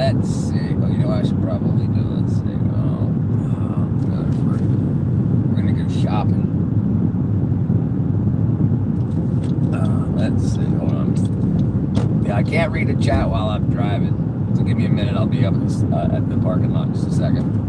let's see. Oh, you know what I should probably do? Let's see. We're gonna go shopping. Let's see. Hold on. Yeah, I can't read the chat while I'm driving. So give me a minute. I'll be up at the parking lot in just a second.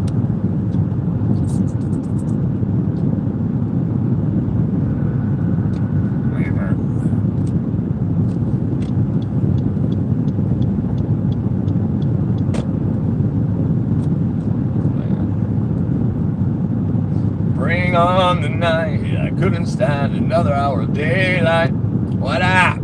Bring on the night. I couldn't stand another hour of daylight. What up?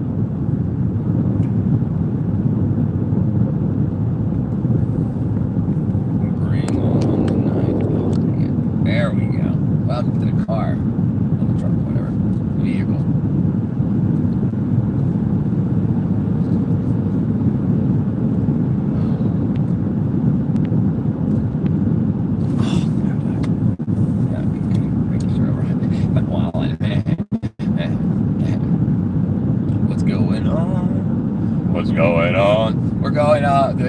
Bring on the night. There we go. Welcome to the car. The truck, whatever. Vehicle. What's going on? We're going,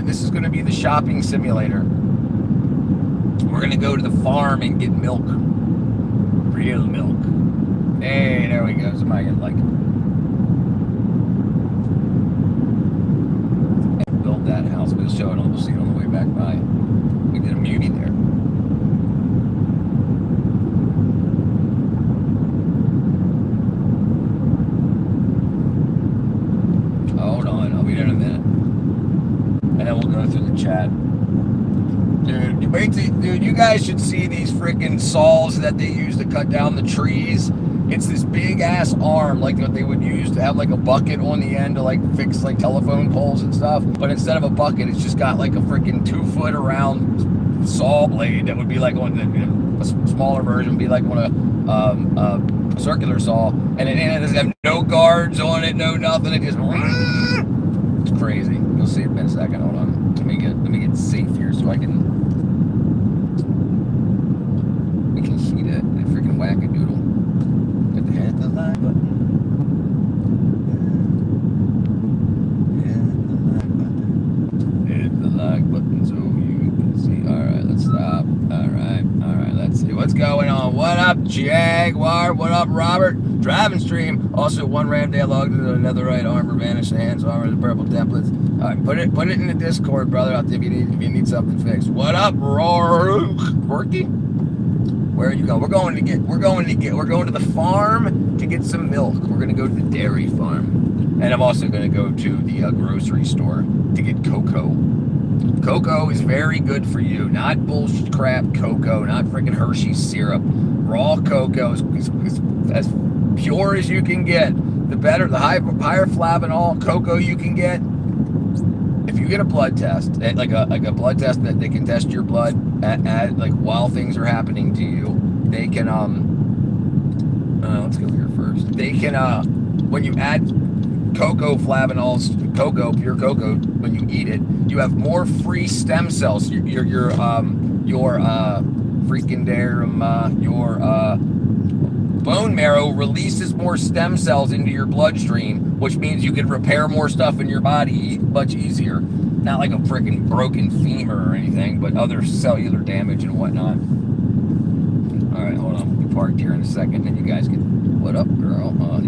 this is going to be the shopping simulator. We're going to go to the farm and get milk. Real milk. Hey, there we go. Somebody can build that house. We'll show it on, we'll see it on the way back by. We did a muni there. Hold on, I'll be there in a minute. And then we'll go through the chat. Dude, you guys should see these freaking saws that they use to cut down the trees. It's this big ass arm, like what they would use to have like a bucket on the end to like fix like telephone poles and stuff. But instead of a bucket, it's just got like a freaking 2 foot around saw blade that would be like on a smaller version would be like on a circular saw, and it doesn't have no guards on it, no nothing. It just it's crazy. You'll see it in a second. Hold on. Let me get safe here so we can see that freaking wackadoodle. Got the hit the like button. Hit the like button so you can see. All right, let's stop. All right, let's see what's going on. What up, Jaguar? What up, Robert? Driving stream. Also, one ram day logged into another right armor vanished. Hands armor, the purple templates. All right, put it in the Discord, brother. Out there if you need something fixed. What up, Rourke? Where are you going? We're going to the farm to get some milk. We're gonna go to the dairy farm, and I'm also gonna go to the grocery store to get cocoa. Cocoa is very good for you. Not bullshit crap cocoa, not freaking Hershey's syrup. Raw cocoa is as pure as you can get. The better, the higher flavanol cocoa you can get. If you get a blood test, like a blood test that they can test your blood at like while things are happening to you, they can let's go here first. They can when you add cocoa flavonols, pure cocoa, when you eat it, you have more free stem cells. Your bone marrow releases more stem cells into your bloodstream, which means you can repair more stuff in your body much easier. Not like a freaking broken femur or anything, but other cellular damage and whatnot. All right, hold on. We'll be parked here in a second, and you guys can. What up, girl? Oh, I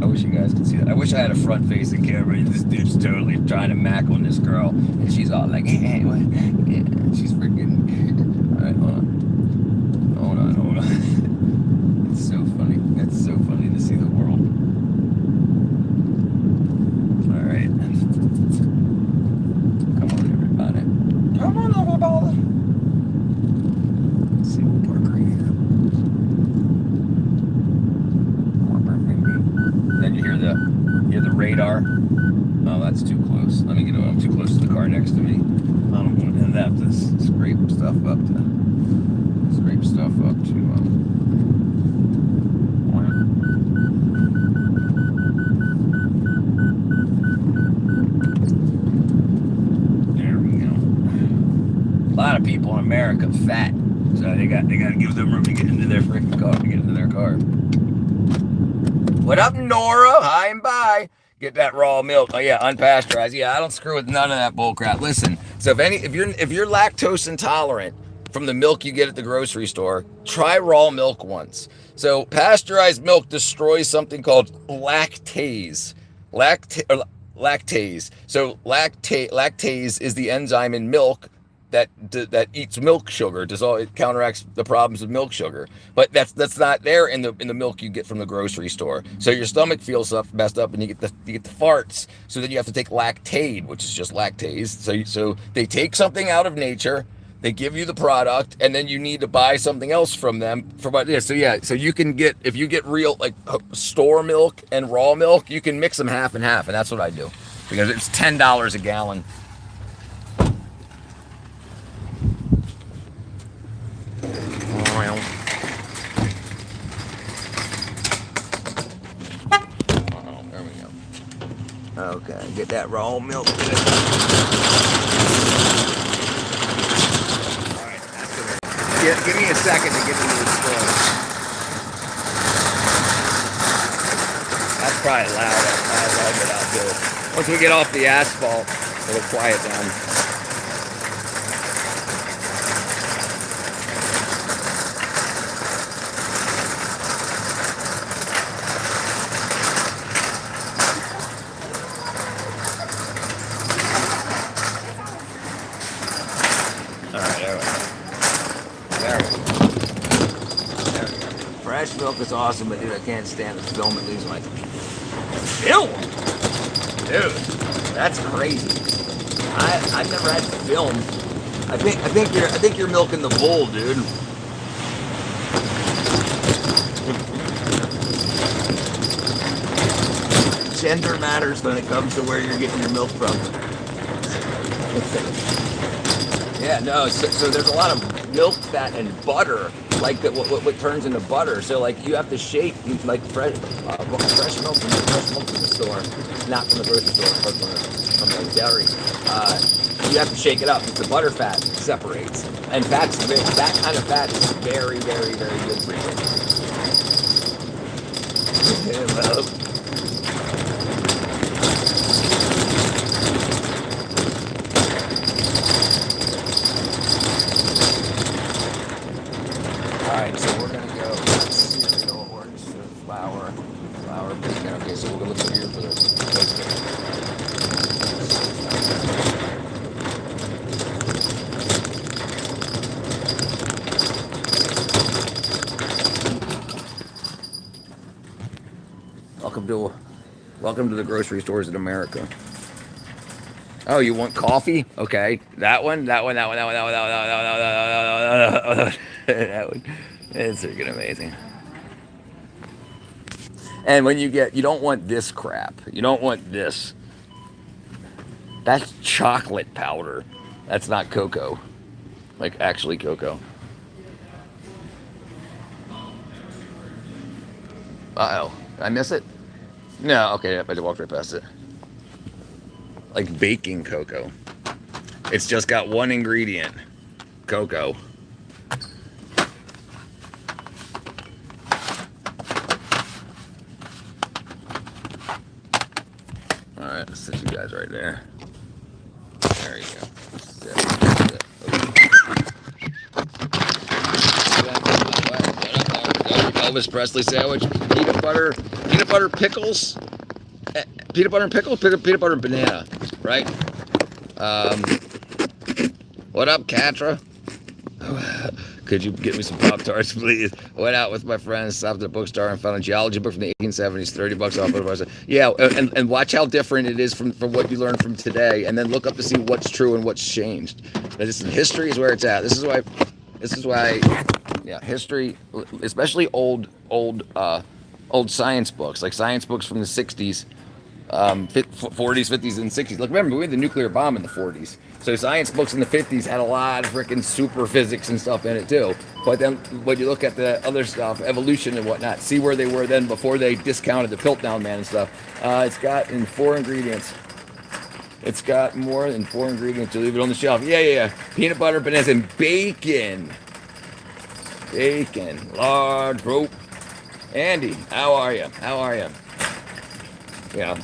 wish you guys could see that. I wish I had a front-facing camera. This dude's totally trying to mack on this girl, and she's all like, hey, what? Yeah, she's freaking. All right, hold on. It's so funny. It's so funny to see the world. All right. Come on, everybody. Let's see, we'll park right here. Then you hear the radar. Oh, that's too close. Let me get over. I'm too close to the car next to me. I don't want to have to scrape stuff up to there we go. A lot of people in America fat, so they got to give them room to get into their freaking car, What up, Nora? Hi and bye. Get that raw milk. Oh yeah, unpasteurized. Yeah, I don't screw with none of that bull crap. Listen, so if you're lactose intolerant from the milk you get at the grocery store, try raw milk once. So pasteurized milk destroys something called lactase. Lactase. So lactase is the enzyme in milk that eats milk sugar. It counteracts the problems of milk sugar, but that's not there in the milk you get from the grocery store. So your stomach feels messed up, and you get the farts. So then you have to take Lactaid, which is just lactase. So they take something out of nature, they give you the product, and then you need to buy something else from them So you can get, if you get real like store milk and raw milk, you can mix them half and half, and that's what I do because it's $10 a gallon. Okay, get that raw milk. All right, give me a second to get into the store. That's probably loud. I love it out there. Once we get off the asphalt, it'll quiet down. Fresh milk is awesome, but dude, I can't stand the film. It leaves my film. Dude, that's crazy. I've never had film. I think you're milking the bull, dude. Gender matters when it comes to where you're getting your milk from. Yeah, no. So there's a lot of milk, fat, and butter. Like what turns into butter. So like you have to shake like fresh milk from the store, not from the grocery store, but from the dairy. You have to shake it up. The butter fat separates, and that kind of fat is very, very, very good for you. Alright, so we're going to go cereal or flour, bacon. Okay, so we're going to look here for this. Welcome to the grocery stores in America. Oh, you want coffee? Okay, that one. That one. It's freaking amazing. And when you don't want this crap. You don't want this. That's chocolate powder. That's not cocoa. Like actually cocoa. Uh-oh. Did I miss it? No, okay, I walked right past it. Like baking cocoa. It's just got one ingredient. Cocoa. Alright, let's sit you guys right there. There you go. Elvis Presley sandwich. Peanut butter pickles. Peanut butter and pickles, peanut butter and banana, right? What up, Catra? Could you get me some Pop-Tarts, please? Went out with my friends, stopped at the bookstore, and found a geology book from the 1870s, $30 off. Yeah, and watch how different it is from what you learned from today, and then look up to see what's true and what's changed. History is where it's at. This is why, yeah, history, especially old science books, like science books from the 60s, 40s, 50s, and 60s. Like, remember, we had the nuclear bomb in the 40s. So science books in the 50s had a lot of freaking super physics and stuff in it, too. But then when you look at the other stuff, evolution and whatnot, see where they were then before they discounted the Piltdown Man and stuff. It's got in 4 ingredients. It's got more than 4 ingredients to leave it on the shelf. Yeah. Peanut butter, bananas, and bacon. Bacon. Large rope. Andy, how are you? Yeah.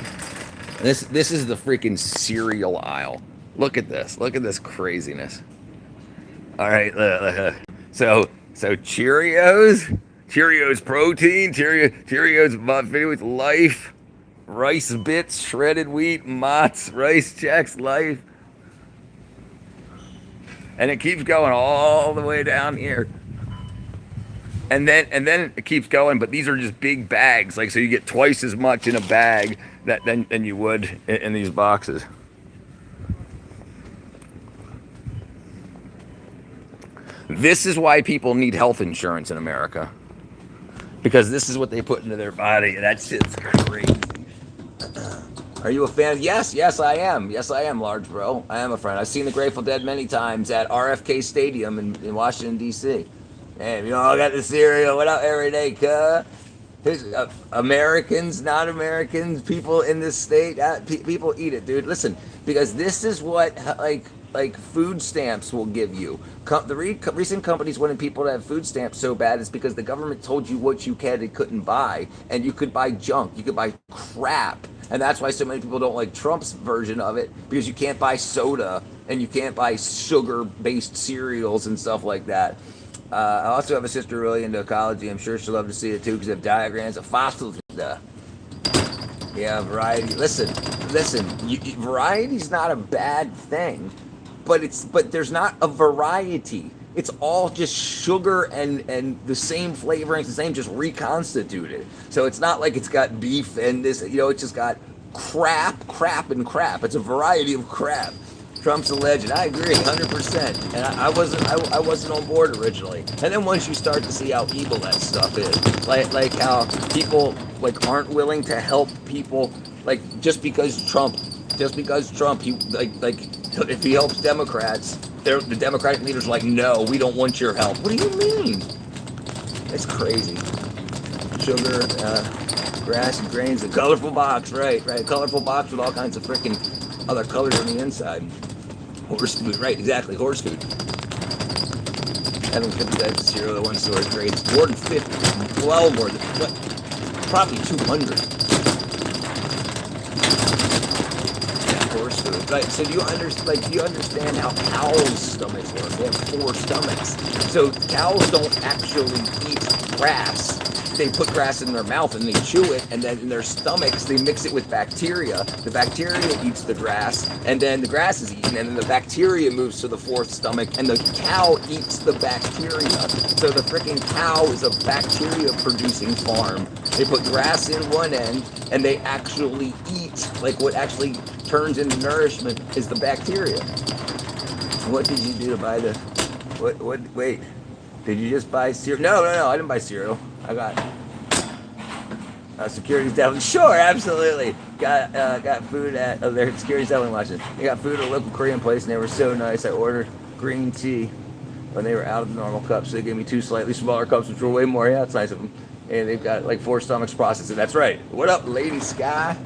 This is the freaking cereal aisle. Look at this. Look at this craziness. All right. So Cheerios protein, Cheerios buffet with life, rice bits, shredded wheat, Mott's, rice checks, life, and it keeps going all the way down here. And then it keeps going, but these are just big bags. Like so, you get twice as much in a bag than you would in these boxes. This is why people need health insurance in America. Because this is what they put into their body. That shit's crazy. Are you a fan? Yes, I am. Yes, I am, large bro. I am a friend. I've seen the Grateful Dead many times at RFK Stadium in Washington, D.C. Hey, you all got the cereal. What up, every day, cuh? Americans, not Americans, people in this state, people eat it, dude. Listen, because this is what like food stamps will give you. Recent companies wanting people to have food stamps so bad is because the government told you what you can and couldn't buy, and you could buy junk, you could buy crap, and that's why so many people don't like Trump's version of it, because you can't buy soda and you can't buy sugar-based cereals and stuff like that. I also have a sister really into ecology. I'm sure she'll love to see it too because they have diagrams of fossils. Yeah, variety. Listen. Variety's not a bad thing, but there's not a variety. It's all just sugar and the same flavorings, the same, just reconstituted. So it's not like it's got beef and this. It's just got crap, and crap. It's a variety of crap. Trump's a legend. I agree, 100%. And I wasn't on board originally. And then once you start to see how evil that stuff is, like how people aren't willing to help people, just because Trump, he if he helps Democrats, the Democratic leaders are like, no, we don't want your help. What do you mean? It's crazy. Sugar, grass and grains, a colorful box, right? Colorful box with all kinds of freaking other colors on the inside. Horse food, right, exactly, horse food. Having 50 types of cereal at one store is great. It's more than 50, well more than, probably 200. Yeah, horse food. Right, so do you understand how cows' stomachs work? They have 4 stomachs. So cows don't actually eat grass. They put grass in their mouth and they chew it, and then in their stomachs they mix it with bacteria. The bacteria eats the grass, and then the grass is eaten, and then the bacteria moves to the 4th stomach, and the cow eats the bacteria. So the freaking cow is a bacteria-producing farm. They put grass in one end, and they actually eat, what actually turns into nourishment is the bacteria. What did you do to buy the... Wait. Did you just buy cereal? No, I didn't buy cereal. I got security's definitely sure, absolutely. Got food at their security's definitely watching. They got food at a local Korean place, and they were so nice. I ordered green tea when they were out of the normal cups, so they gave me 2 slightly smaller cups, which were way more. Yeah, it's nice of them. And they've got 4 stomachs processing. That's right. What up, Lady Sky?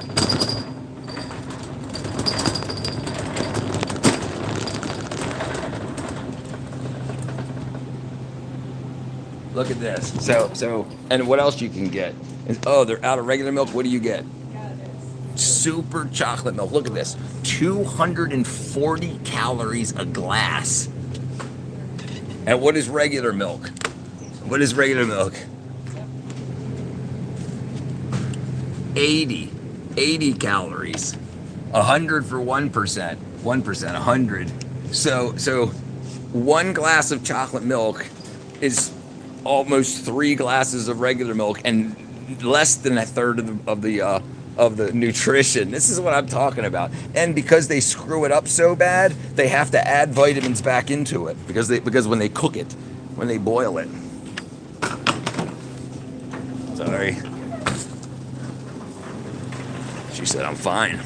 Look at this. So, and what else you can get? They're out of regular milk. What do you get? Super chocolate milk. Look at this. 240 calories a glass. And what is regular milk? 80 calories. 100 for 1%. 100. So 1 glass of chocolate milk is almost 3 glasses of regular milk and less than a third of the nutrition. This is what I'm talking about. And because they screw it up so bad, they have to add vitamins back into it because when they cook it, when they boil it. Sorry. She said I'm fine.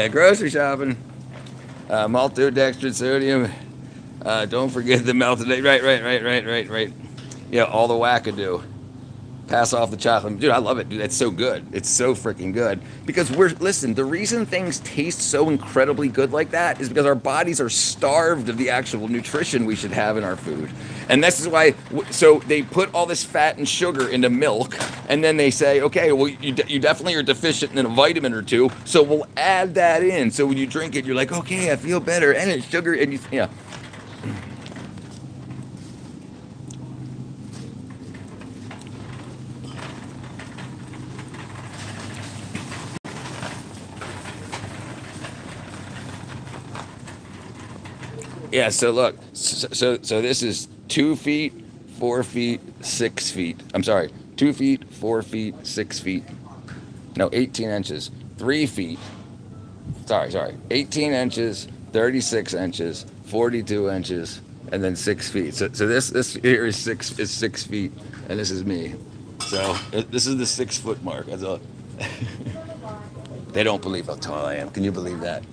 Grocery shopping. Maltodextrin, sodium. Don't forget the maltodextrin. Right. Yeah, all the wackadoo. pass off the chocolate. Dude, I love it, dude. It's so good. It's so freaking good. Because listen, the reason things taste so incredibly good like that is because our bodies are starved of the actual nutrition we should have in our food. And this is why, so they put all this fat and sugar into milk, and then they say, okay, well, you definitely are deficient in a vitamin or two, so we'll add that in. So when you drink it, you're like, okay, I feel better, and it's sugar, and yeah. Yeah, so look, so this is 2 feet, 4 feet, 6 feet. I'm sorry, 2 feet, 4 feet, 6 feet. No, 18 inches. 3 feet. Sorry. 18 inches, 36 inches, 42 inches, and then 6 feet. So this here is 6 feet, and this is me. So this is the 6 foot mark. That's all. They don't believe how tall I am. Can you believe that?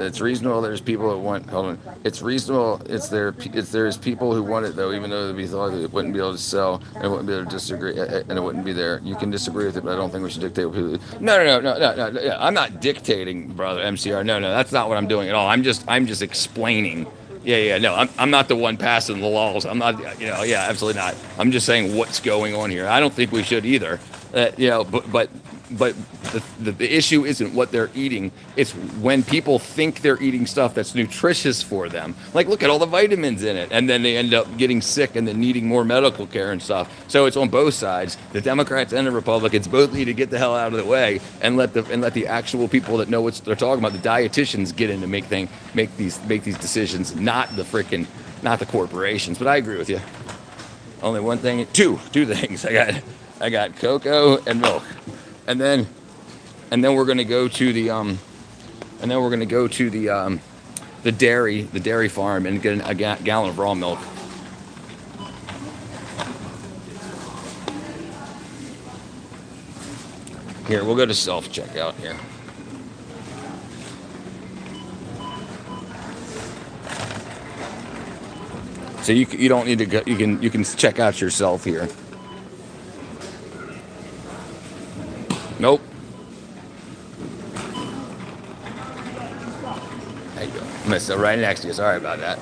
It's reasonable. There's people that want. Hold on. It's reasonable. There's people who want it though, even though they thought that it wouldn't be able to sell and it wouldn't be able to disagree and it wouldn't be there. You can disagree with it, but I don't think we should dictate what people. No. Yeah, I'm not dictating, brother MCR. No, that's not what I'm doing at all. I'm just explaining. Yeah. No, I'm not the one passing the laws. I'm not. Yeah, absolutely not. I'm just saying what's going on here. I don't think we should either. But the issue isn't what they're eating. It's when people think they're eating stuff that's nutritious for them. Like, look at all the vitamins in it. And then they end up getting sick and then needing more medical care and stuff. So it's on both sides. The Democrats and the Republicans both need to get the hell out of the way and let the actual people that know what they're talking about, the dietitians, get in to make these decisions, not the corporations. But I agree with you. Only one thing, two things. I got cocoa and milk. And then we're gonna go to the dairy farm and get a gallon of raw milk. Here, we'll go to self checkout here. So you don't need to go. You can check out yourself here. Nope. There you go. I'm gonna sit right next to you. Sorry about that.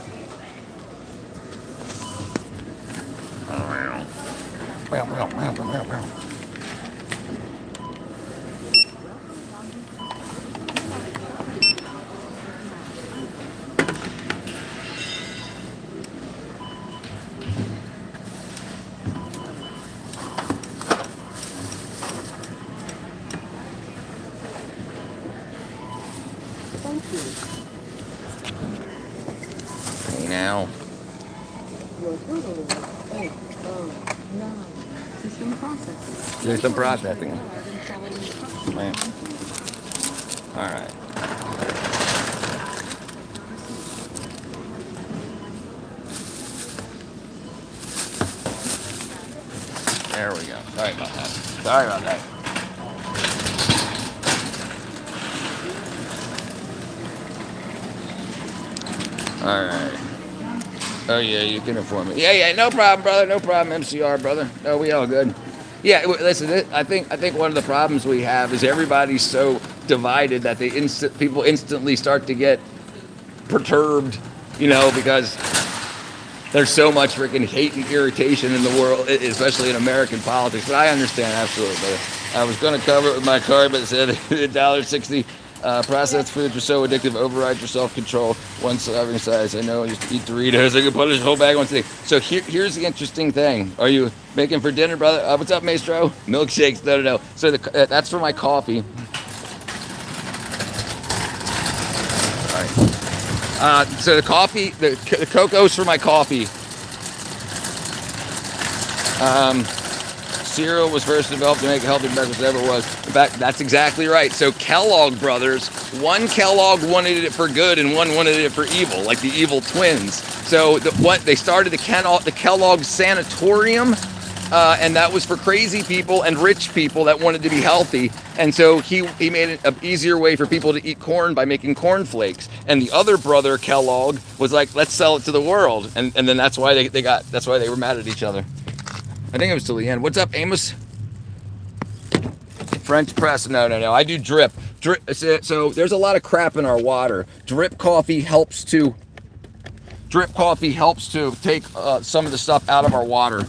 Hey now. System processing. Man. All right. There we go. Sorry about that. All right. Oh yeah, you can inform me. Yeah, no problem, brother. No problem, MCR, brother. No, we all good. Yeah, listen. I think one of the problems we have is everybody's so divided that people instantly start to get perturbed, because there's so much freaking hate and irritation in the world, especially in American politics. But I understand absolutely, brother. I was going to cover it with my card, but it said $1.60. Processed foods are so addictive, override your self-control. One serving size. I know, I used to eat Doritos. I could put a whole bag on one thing. So here's the interesting thing. Are you making for dinner, brother? What's up, Maestro? Milkshakes. No. So that's for my coffee. All right. So the coffee, the cocoa's for my coffee. Cereal was first developed to make a healthy breakfast ever was. In fact, that's exactly right. So Kellogg brothers, one Kellogg wanted it for good and one wanted it for evil, like the evil twins. So they started the Kellogg Sanatorium, and that was for crazy people and rich people that wanted to be healthy. And so he made it an easier way for people to eat corn by making cornflakes. And the other brother, Kellogg, was like, let's sell it to the world. And then that's why that's why they were mad at each other. I think it was till the end. What's up, Amos? French press? No. I do drip. So there's a lot of crap in our water. Drip coffee helps to take some of the stuff out of our water.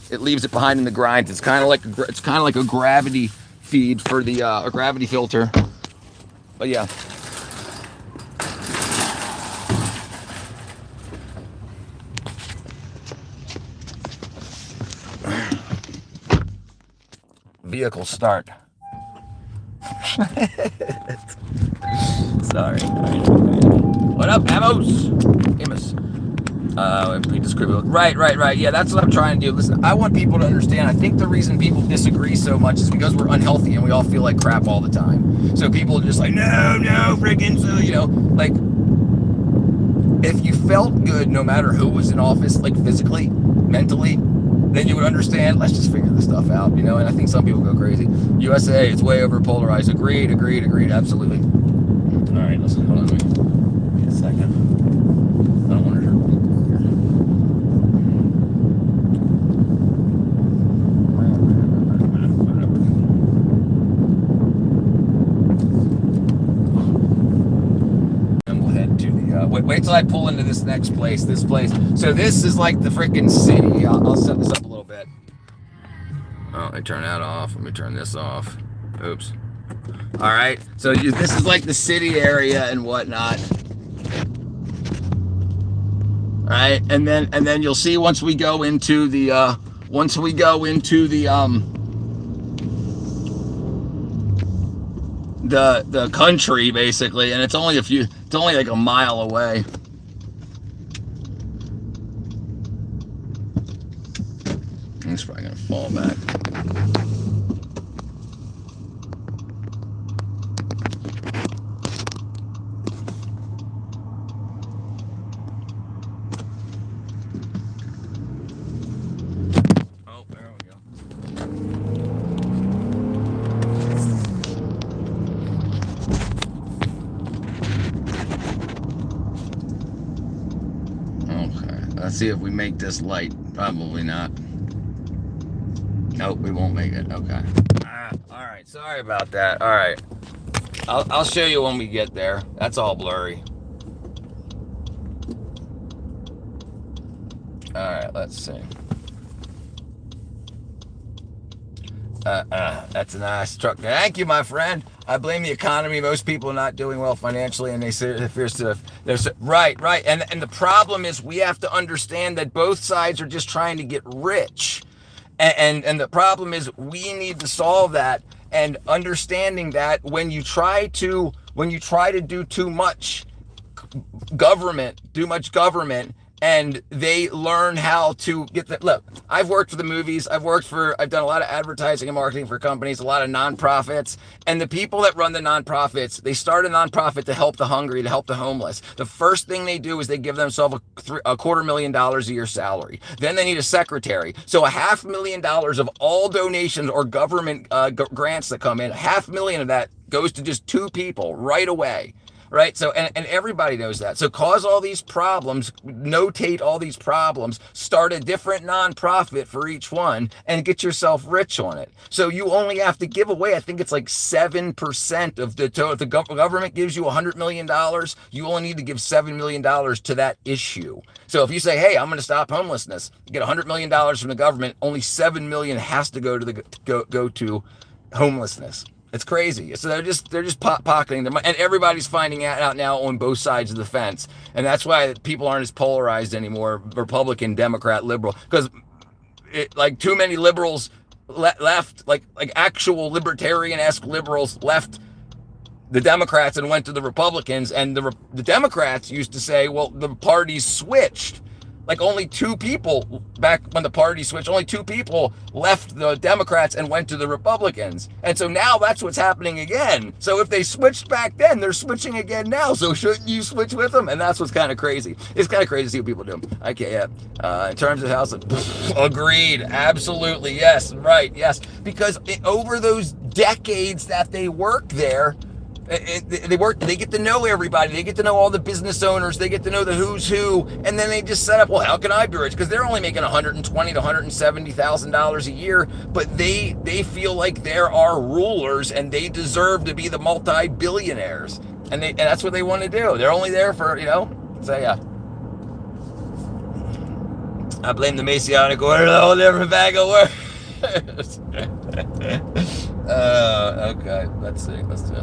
It leaves it behind in the grinds. It's kind of like a gravity feed for the a gravity filter. But yeah. Vehicle start. Sorry. What up, Amos? Right. Yeah, that's what I'm trying to do. Listen, I want people to understand. I think the reason people disagree so much is because we're unhealthy and we all feel like crap all the time. So people are just like, no, freaking, so, like, if you felt good no matter who was in office, like physically, mentally, then you would understand, let's just figure this stuff out, and I think some people go crazy. USA, it's way over polarized. Agreed, absolutely. All right, listen, hold on, give me a second. I don't want to hurt. And we'll head to the, wait till I pull into this next place, So this is like the freaking city. I'll set this up a little bit. Oh, let me turn that off. Let me turn this off. Oops. All right. So this is like the city area and whatnot. All right, and then you'll see once we go into the the country basically, and it's only like a mile away. It's probably gonna fall back. Oh, there we go. Okay, let's see if we make this light. Probably not. Nope, we won't make it. Okay. All right. Sorry about that. All right. I'll show you when we get there. That's all blurry. All right. Let's see. That's a nice truck. Thank you, my friend. I blame the economy. Most people are not doing well financially, and they say right. And the problem is we have to understand that both sides are just trying to get rich. And the problem is we need to solve that, and understanding that when you try to do too much government, and they learn how to get that. Look, I've worked for the movies. I've done a lot of advertising and marketing for companies, a lot of nonprofits. And the people that run the nonprofits, they start a nonprofit to help the hungry, to help the homeless. The first thing they do is they give themselves a $250,000 a year salary. Then they need a secretary. So $500,000 of all donations or government grants that come in, $500,000 of that goes to just 2 people right away. Right. So, and everybody knows that. So cause all these problems, notate all these problems, start a different nonprofit for each one, and get yourself rich on it. So you only have to give away, I think it's like 7% of the total. If the government gives you $100 million, you only need to give $7 million to that issue. So if you say, hey, I'm going to stop homelessness, you get $100 million from the government, only $7 million has to go to homelessness. It's crazy. So they're just pocketing them, and everybody's finding out now on both sides of the fence, and that's why people aren't as polarized anymore, Republican, Democrat, liberal, because like too many liberals left, like actual libertarian-esque liberals left the Democrats and went to the Republicans, and the Democrats used to say, well, the parties switched. like only two people back when the party switched, only two people left the Democrats and went to the Republicans. And so now that's what's happening again. So if they switched back then, they're switching again now. So shouldn't you switch with them? And that's what's kind of crazy. It's kind of crazy to see what people do. I can't. In terms of House, agreed. Absolutely. Yes. Right. Yes. Because over those decades that they work there, they get to know everybody. They get to know all the business owners. They get to know the who's who, and then they just set up. Well, how can I be rich? Because they're only making $120,000 to $170,000 a year, but they feel like there are rulers and they deserve to be the multi-billionaires, and that's what they want to do. They're only there for So yeah. I blame the Messianic order. A whole different bag of words. Okay. Let's see. Let's see.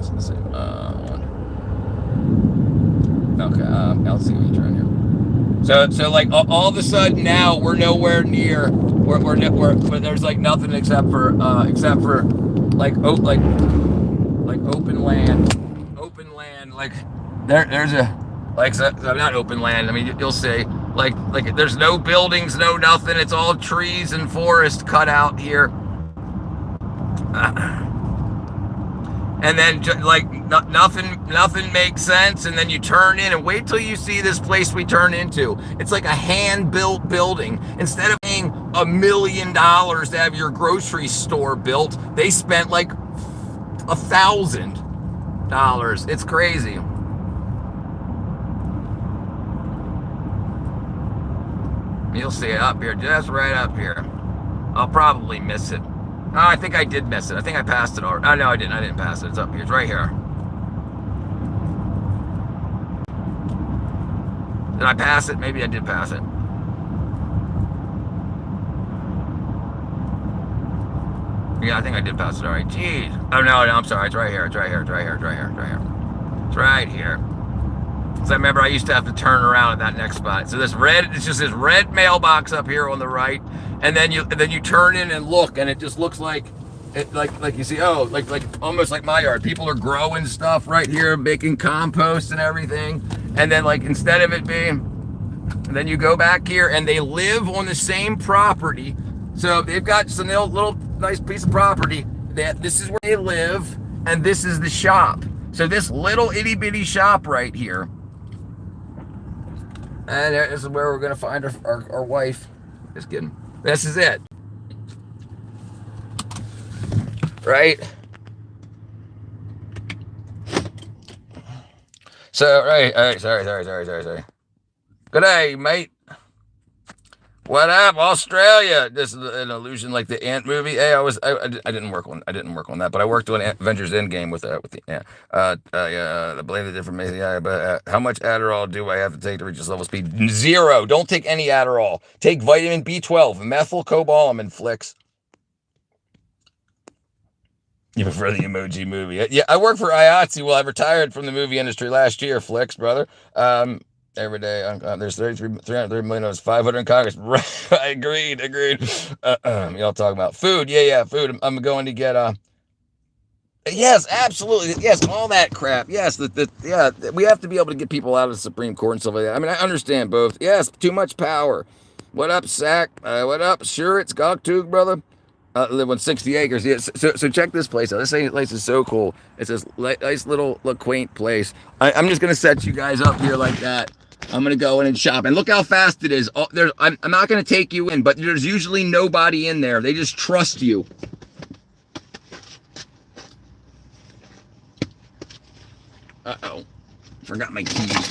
Okay. Let's see what you turn here. So like all of a sudden now we're nowhere near. We're there's like nothing except for like open land. Like there's a. Like, so not open land. I mean, you'll see, like there's no buildings, no nothing. It's all trees and forest cut out here. And then like nothing makes sense. And then you turn in and wait till you see this place we turn into. It's like a hand-built building. Instead of paying $1 million to have your grocery store built, they spent like $1,000. It's crazy. You'll see it up here, just right up here. I'll probably miss it. Oh, I think I did miss it. I think I passed it already. Oh, no, I didn't. I didn't pass it. It's up here. It's right here. Did I pass it? Maybe I did pass it. Yeah, I think I did pass it already. Jeez. Oh, no, I'm sorry. It's right here. It's right here. It's right here. It's right here. It's right here. It's right here. So I remember I used to have to turn around at that next spot. So it's just this red mailbox up here on the right, and then you turn in and look, and it just looks like you see, like almost like my yard. People are growing stuff right here, making compost and everything, and then like instead of it being, and then you go back here, and they live on the same property. So they've got some little nice piece of property that this is where they live, and this is the shop. So this little itty bitty shop right here. And this is where we're going to find our wife. Just kidding. This is it. Right? So, right. All right. Sorry. Good day, mate. What up, Australia? This is an illusion like the Ant movie. Hey, I didn't work on that, but I worked on Avengers Endgame with I believe the different but how much Adderall do I have to take to reach this level speed? 0. Don't take any Adderall. Take vitamin B12, methylcobalamin, Flicks. You prefer the Emoji Movie? Yeah, I worked for IATSE. Well, I retired from the movie industry last year, Flicks, brother. Every day, there's 330 million of us, 500 in Congress. Agreed. Y'all talking about food? Yeah, food. I'm going to get yes, absolutely, yes, all that crap. Yes, we have to be able to get people out of the Supreme Court and stuff like that. I mean, I understand both. Yes, too much power. What up, Sack? What up? Sure, it's Gogtug, brother. Live on 60 acres. Yeah, so check this place out. This place is so cool. It's this nice little quaint place. I'm just gonna set you guys up here like that. I'm gonna go in and shop, and look how fast it is. I'm not gonna take you in, but there's usually nobody in there. They just trust you. Uh-oh, forgot my keys.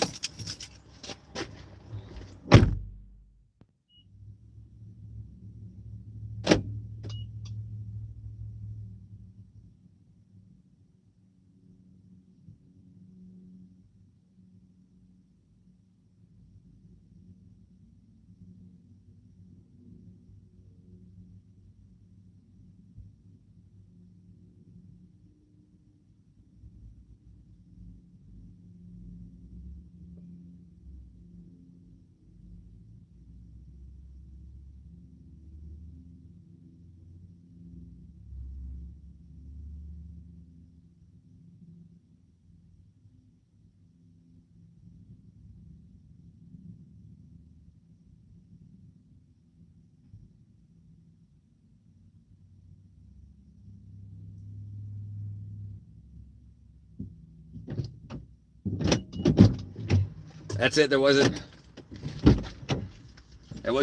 That's it. There was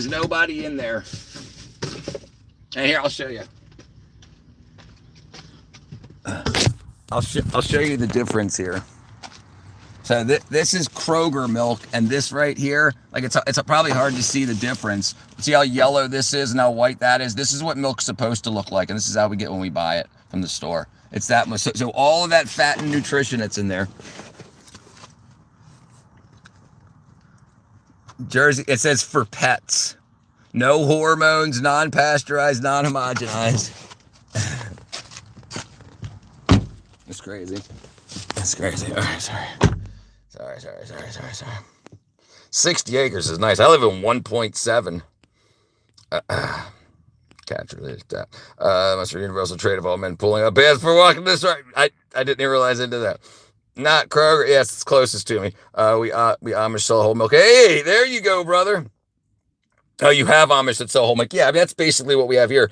nobody in there. And here, I'll show you. I'll show you the difference here. So this is Kroger milk, and this right here, like it's probably hard to see the difference. See how yellow this is and how white that is? This is what milk's supposed to look like, and this is how we get when we buy it from the store. It's that much. So all of that fat and nutrition that's in there. Jersey, it says for pets. No hormones, non-pasteurized, non-homogenized. It's crazy. That's crazy. All right, sorry. 60 acres is nice. I live in 1.7. Catcher that. Must be universal trade of all men pulling up bands for walking this right. I didn't even realize into that. Not Kroger. Yes, it's closest to me. We Amish sell whole milk. Hey, there you go, brother. Oh, you have Amish that sell whole milk. Yeah, I mean, that's basically what we have here.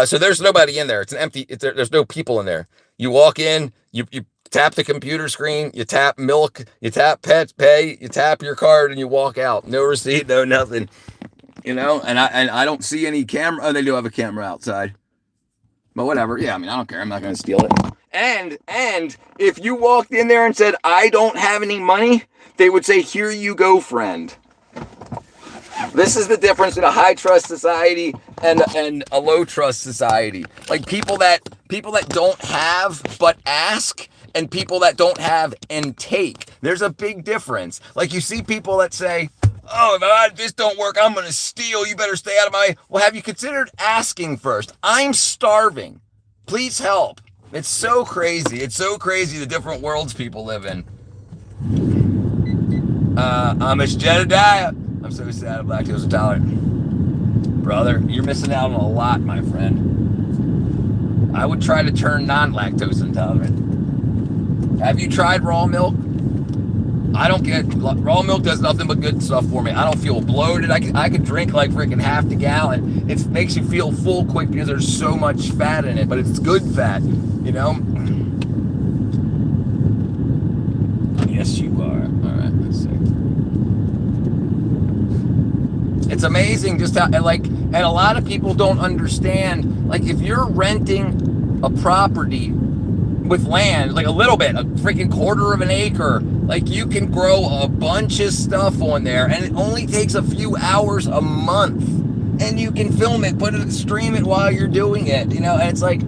So there's nobody in there. It's an empty. There's no people in there. You walk in. You tap the computer screen, you tap milk, you tap pet pay, you tap your card, and you walk out. No receipt, no nothing. You know, and I don't see any camera. Oh, they do have a camera outside. But whatever. Yeah, I mean, I don't care. I'm not going to steal it. And if you walked in there and said, I don't have any money, they would say, here you go, friend. This is the difference in a high trust society and a low trust society. Like people that don't have but ask, and people that don't have and take. There's a big difference. Like you see people that say, oh, if this don't work, I'm going to steal. You better stay out of my... Well, have you considered asking first? I'm starving. Please help. It's so crazy. It's so crazy the different worlds people live in. Amish Jedediah. I'm so sad I'm lactose intolerant. Brother, you're missing out on a lot, my friend. I would try to turn non-lactose intolerant. Have you tried raw milk? I don't get raw milk does nothing but good stuff for me. I don't feel bloated. I could drink like freaking half the gallon. It makes you feel full quick because there's so much fat in it, but it's good fat, you know? Yes, you are. All right, let's see. It's amazing just how, like, and a lot of people don't understand, like, if you're renting a property with land, like a little bit, a freaking quarter of an acre, like you can grow a bunch of stuff on there, and it only takes a few hours a month, and you can film it, put it, stream it while you're doing it, you know. And it's like,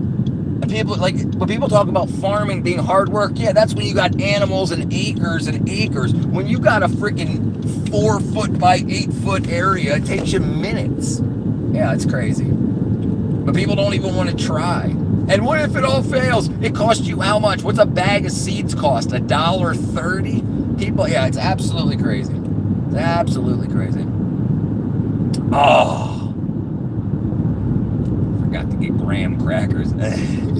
people like when people talk about farming being hard work, yeah, that's when you got animals and acres and acres. When you got a freaking 4-foot by 8-foot area, it takes you minutes. Yeah, it's crazy, but people don't even want to try. And what if it all fails? It costs you how much? What's a bag of seeds cost? $1.30? People, yeah, it's absolutely crazy. It's absolutely crazy. Oh, forgot to get graham crackers. Never mind.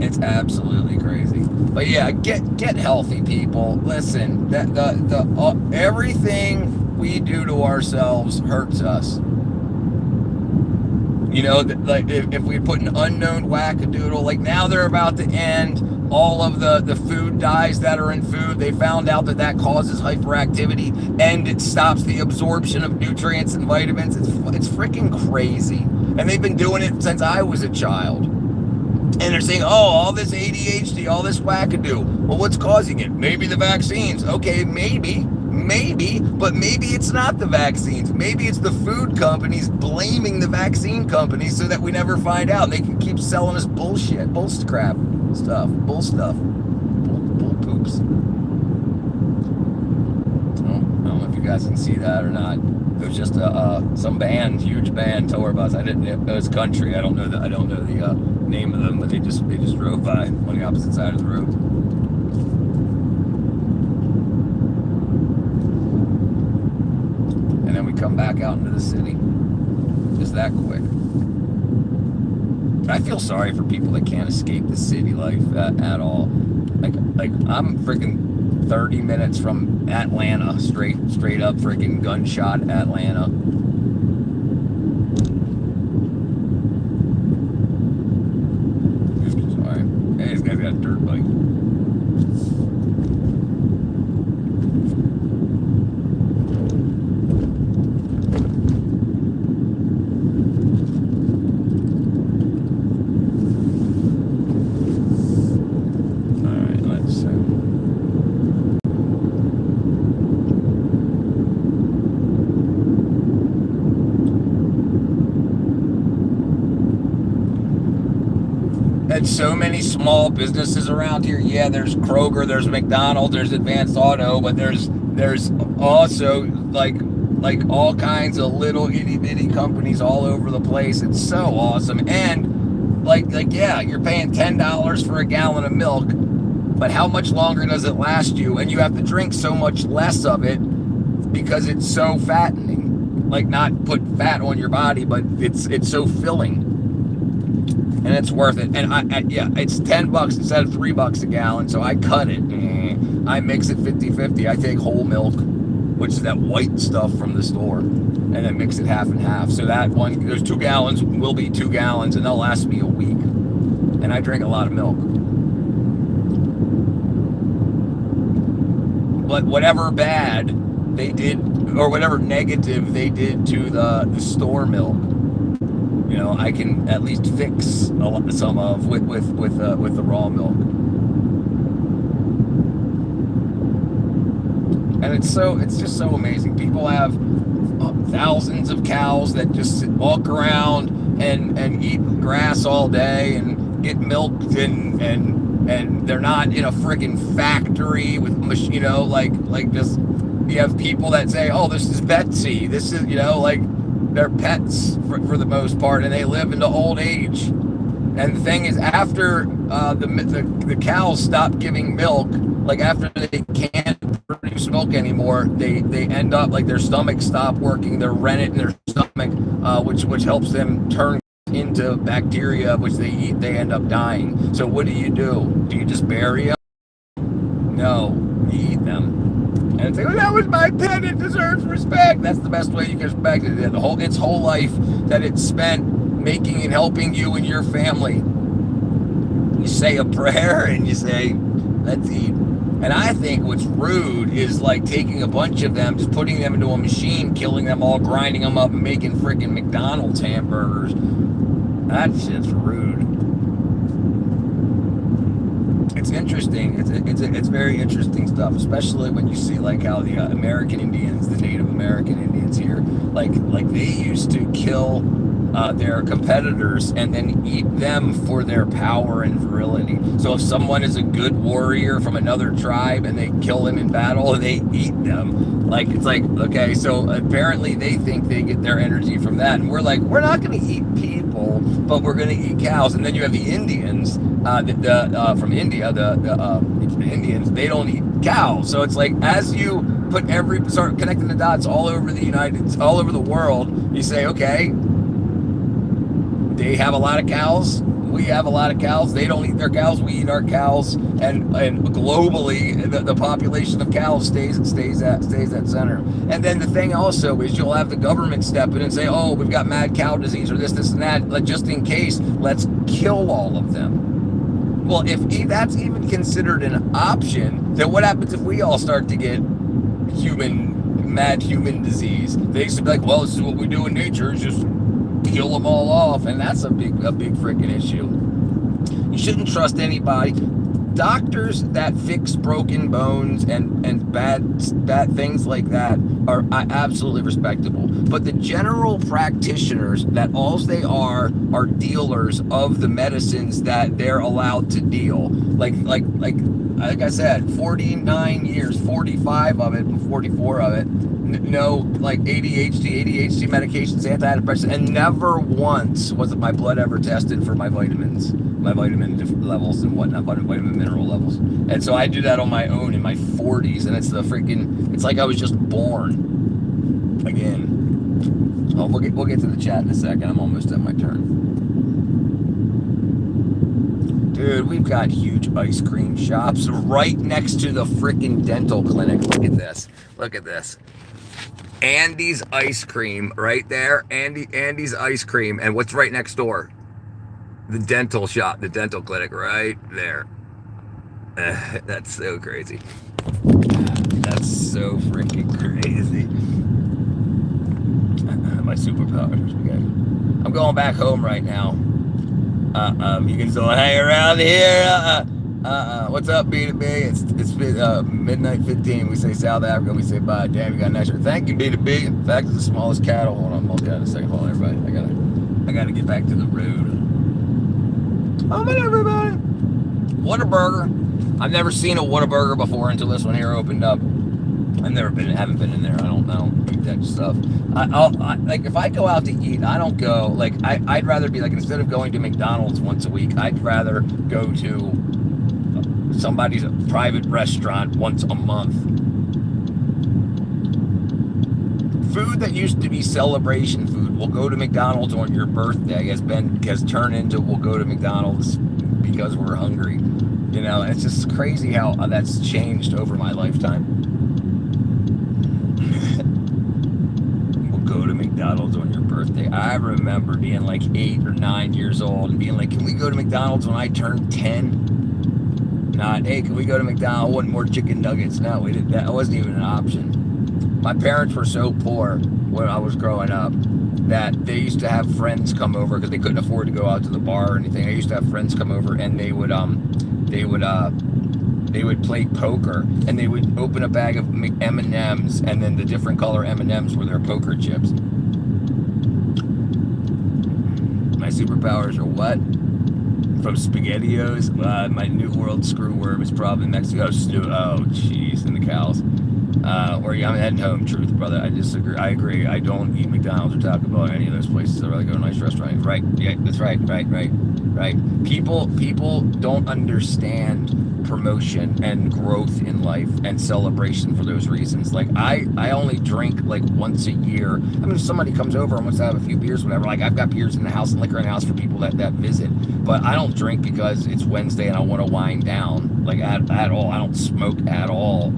It's absolutely crazy. But yeah, get healthy, people. Listen, the everything we do to ourselves hurts us. You know, like if we put an unknown wackadoodle, like now they're about to end all of the food dyes that are in food. They found out that causes hyperactivity and it stops the absorption of nutrients and vitamins. It's freaking crazy. And they've been doing it since I was a child. And they're saying, oh, all this ADHD, all this wackadoo. Well, what's causing it? Maybe the vaccines. Okay, maybe, but maybe it's not the vaccines. Maybe it's the food companies blaming the vaccine companies so that we never find out. They can keep selling us bullshit, bull poops. I don't know if you guys can see that or not. It was just some band, huge band, tour bus. It was country. I don't know the name of them, but they just drove by on the opposite side of the road. And then we come back out into the city. Just that quick. I feel sorry for people that can't escape the city life at all. Like I'm freaking 30 minutes from Atlanta, straight up freaking gunshot Atlanta. Sorry. Hey, this guy's got a dirt bike. and so many small businesses around here. Yeah, there's Kroger, there's McDonald's, there's Advanced Auto, but there's also like all kinds of little itty bitty companies all over the place. It's so awesome. And like yeah, you're paying $10 for a gallon of milk, but how much longer does it last you? And you have to drink so much less of it because it's so fattening. Like, not put fat on your body, but it's so filling. And it's worth it. And yeah, it's $10 instead of $3 a gallon, so I cut it. I mix it 50-50. I take whole milk, which is that white stuff from the store, and then mix it half and half. So that one, there's 2 gallons, will be 2 gallons, and they'll last me a week. And I drink a lot of milk. But whatever bad they did, or whatever negative they did to the store milk, you know, I can at least fix some of with the raw milk. And it's just so amazing. People have thousands of cows that just walk around and eat grass all day and get milked, and they're not in a freaking factory with, you know, like just, you have people that say, oh, this is Betsy, this is, you know, like, they're pets for the most part, and they live into old age. And the thing is, after the cows stop giving milk, like after they can't produce milk anymore, they end up, like, their stomachs stop working, their rennet in their stomach, which helps them turn into bacteria, which they eat, they end up dying. So what do? Do you just bury them? No, you eat them. And it's like, well, that was my pet, it deserves respect. That's the best way you can respect it. Its whole life that it's spent making and helping you and your family. You say a prayer and you say, let's eat. And I think what's rude is like taking a bunch of them, just putting them into a machine, killing them all, grinding them up, and making freaking McDonald's hamburgers. That shit's rude. It's interesting. It's very interesting stuff, especially when you see like how the American Indians, the Native American Indians here, like they used to kill their competitors and then eat them for their power and virility. So if someone is a good warrior from another tribe and they kill them in battle, they eat them. Like, it's like, okay, so apparently they think they get their energy from that, and we're like, we're not going to eat people, but we're going to eat cows. And then you have the Indians from India, the Indians, they don't eat cows. So it's like, as you start connecting the dots all over the world, you say, okay, they have a lot of cows, we have a lot of cows, they don't eat their cows, we eat our cows, and globally the population of cows stays at center. And then the thing also is, you'll have the government step in and say, oh, we've got mad cow disease or this and that, just in case, let's kill all of them. Well, if that's even considered an option, then what happens if we all start to get mad human disease? They used to be like, well, this is what we do in nature, is just kill them all off. And that's a big freaking issue. You shouldn't trust anybody. Doctors that fix broken bones and bad things like that are absolutely respectable. But the general practitioners that all they are dealers of the medicines that they're allowed to deal. Like I said, 49 years, 45 of it, and 44 of it. No, like ADHD medications, antidepressants, and never once was my blood ever tested for my vitamins, my vitamin levels and whatnot, vitamin mineral levels. And so I do that on my own in my 40s, and it's like I was just born again. Oh, we'll get to the chat in a second. I'm almost at my turn. Dude, we've got huge ice cream shops right next to the freaking dental clinic. Look at this. Look at this. Andy's Ice Cream right there. Andy's Ice Cream. And what's right next door? The dental shop, the dental clinic right there. That's so crazy. That's so freaking crazy. My superpowers again. I'm going back home right now. You can still hang around here. What's up, B2B? It's midnight 15. We say South Africa. We say bye. Damn, you got a nice shirt. Thank you, B2B. In fact, it's the smallest cattle. Hold on, I'll get out in a second. Hold on, everybody. I gotta get back to the road. Come on, everybody. Whataburger. I've never seen a Whataburger before until this one here opened up. Haven't been in there. I don't know. Eat that stuff. Like if I go out to eat, I don't go like I'd rather be like, instead of going to McDonald's once a week, I'd rather go to somebody's private restaurant once a month. Food that used to be celebration food will go to McDonald's on your birthday has turned into we'll go to McDonald's because we're hungry. You know, it's just crazy how that's changed over my lifetime. We'll go to McDonald's on your birthday. I remember being like 8 or 9 years old and being like, can we go to McDonald's when I turn 10? Not, hey, can we go to McDonald's? I want more chicken nuggets. No, that wasn't even an option. My parents were so poor when I was growing up that they used to have friends come over because they couldn't afford to go out to the bar or anything. They used to have friends come over and they would play poker, and they would open a bag of M&Ms, and then the different color M&Ms were their poker chips. My superpowers are what? From SpaghettiOs? My New World screwworm is probably Mexico. Oh, jeez, and the cows. I'm heading home, truth, brother. I disagree. I agree. I don't eat McDonald's or Taco Bell or any of those places. I'd rather go to a nice restaurant. Right. Yeah, that's right. Right. People don't understand promotion and growth in life and celebration for those reasons. Like I only drink like once a year. I mean, if somebody comes over and wants to have a few beers, whatever, like I've got beers in the house and liquor in the house for people that visit. But I don't drink because it's Wednesday and I want to wind down. Like at all. I don't smoke at all.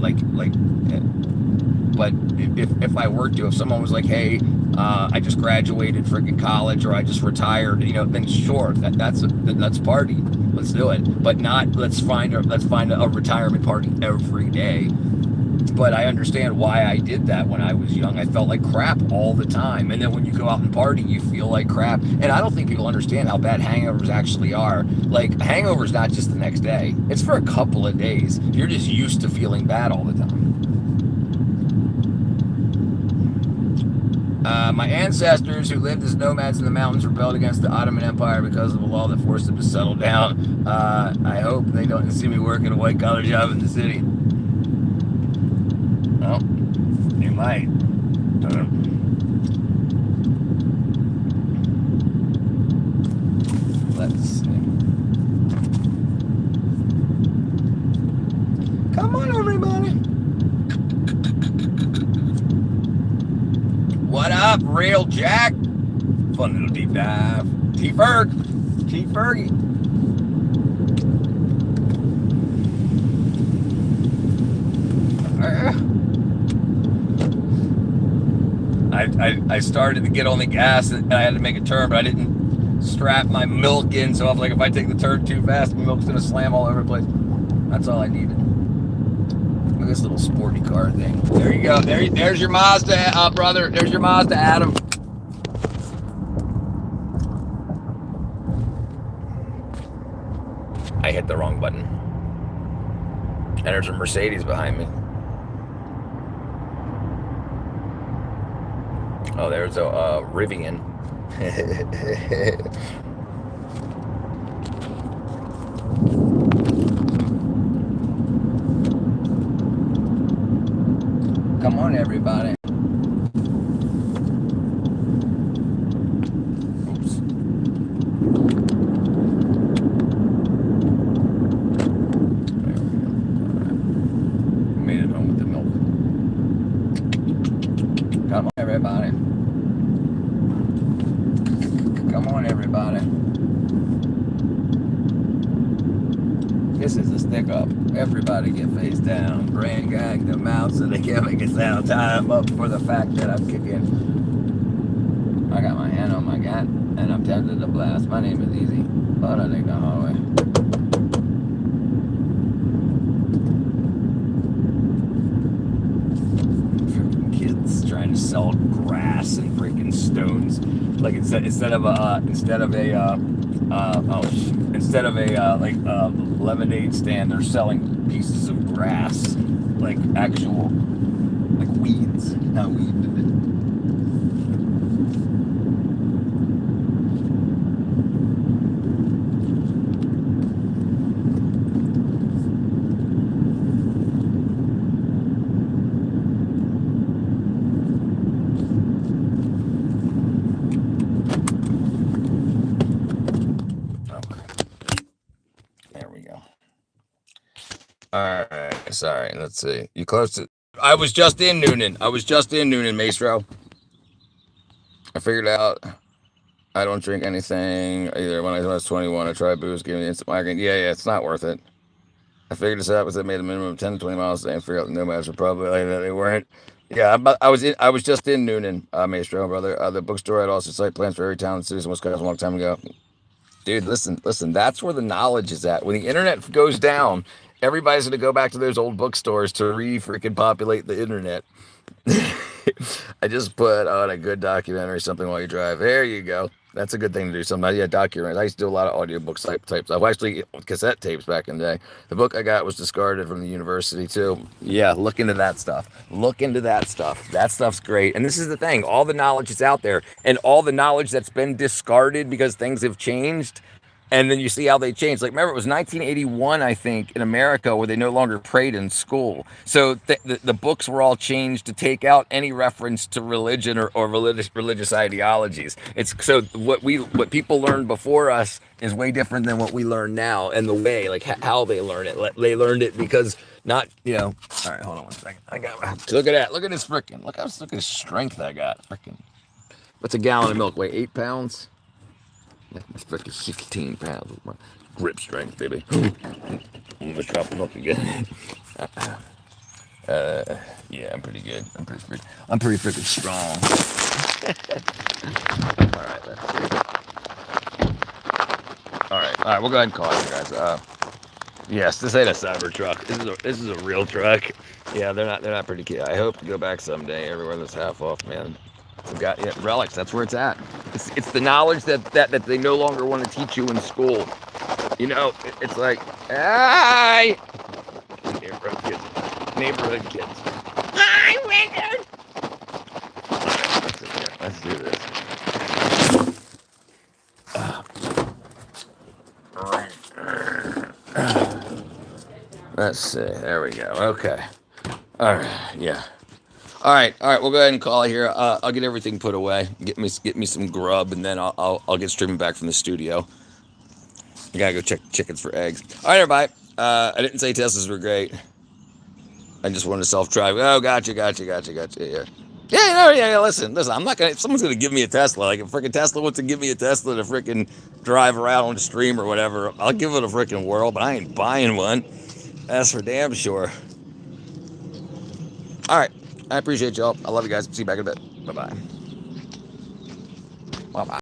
But if I were to, if someone was like, hey, I just graduated freaking college or I just retired, then sure, that's party. Let's do it. But not let's find a retirement party every day. But I understand why I did that when I was young. I felt like crap all the time. And then when you go out and party, you feel like crap. And I don't think people understand how bad hangovers actually are. Like, hangover's not just the next day. It's for a couple of days. You're just used to feeling bad all the time. My ancestors who lived as nomads in the mountains rebelled against the Ottoman Empire because of a law that forced them to settle down. I hope they don't see me working a white-collar job in the city. Well, they might. Let's see. Come on, everybody. What up, Real Jack? Fun little deep dive. T-Fergie. I started to get on the gas and I had to make a turn, but I didn't strap my milk in, so I was like, if I take the turn too fast, my milk's gonna slam all over the place. That's all I needed. Look at this little sporty car thing. There you go. There's your Mazda, brother. There's your Mazda, Adam. I hit the wrong button. And there's a Mercedes behind me. Oh, there's a Rivian. Come on, everybody. Oops. Made it home with the milk. Come on, everybody. Come on, everybody. This is a stick up. Everybody get face down. Brain gag them out so they can't make a sound. Tie them up for the fact that I'm kicking. I got my hand on my gat and I'm tempted to blast. My name is Easy, but I take the hallway. Freaking kids trying to sell grass and freaking stones. Like instead of a lemonade stand, they're selling pieces of grass, like actual, like weeds, not weed. Sorry. Let's see. You close to. I was just in Noonan, Maestro. I figured out I don't drink anything either. When I was 21, I tried booze, gave me instant migraine. Yeah, it's not worth it. I figured this out because I made a minimum of 10 to 20 miles a day and figured out the nomads were probably like that. They weren't. Yeah, I was just in Noonan, Maestro, brother. The bookstore had also site plans for every town and cities in Wisconsin a long time ago. Dude, listen. That's where the knowledge is at. When the internet goes down, everybody's gonna go back to those old bookstores to re-freaking populate the internet. I just put on a good documentary, something while you drive. There you go. That's a good thing to do sometimes. Yeah, documentaries. I used to do a lot of audiobooks type stuff. Actually, cassette tapes back in the day. The book I got was discarded from the university too. Yeah, look into that stuff. Look into that stuff. That stuff's great. And this is the thing. All the knowledge is out there, and all the knowledge that's been discarded because things have changed. And then you see how they changed. Like, remember, it was 1981, I think, in America, where they no longer prayed in school. So the books were all changed to take out any reference to religion or religious ideologies. It's so what people learned before us is way different than what we learn now, and the way, like how they learn it. They learned it because not, All right, hold on one second. Look at that. Look at this freaking. Look at the strength I got. Freaking. What's a gallon of milk? Weigh 8 pounds. It's freaking 16 pounds with my grip strength, baby. I'm gonna drop them up again. Yeah, I'm pretty good. I'm pretty freaking strong. All right. We'll go ahead and call it, guys. Yes, this ain't a Cybertruck. This is a real truck. Yeah, they're not pretty cute. I hope to go back someday everywhere that's half off, man. Relics, that's where it's at. It's the knowledge that they no longer want to teach you in school. It's like, hi! Neighborhood kids. Hi, Richard! Let's do this. Let's see, there we go, okay. All right, yeah. All right. We'll go ahead and call it here. I'll get everything put away. Get me some grub, and then I'll get streaming back from the studio. I gotta go check chickens for eggs. All right, everybody. I didn't say Teslas were great. I just wanted to self-drive. Oh, gotcha. Yeah. Yeah. Listen. I'm not gonna. If someone's gonna give me a Tesla, like if freaking Tesla wants to give me a Tesla to freaking drive around on the stream or whatever, I'll give it a freaking whirl. But I ain't buying one. That's for damn sure. All right. I appreciate y'all. I love you guys. See you back in a bit. Bye-bye. Bye-bye.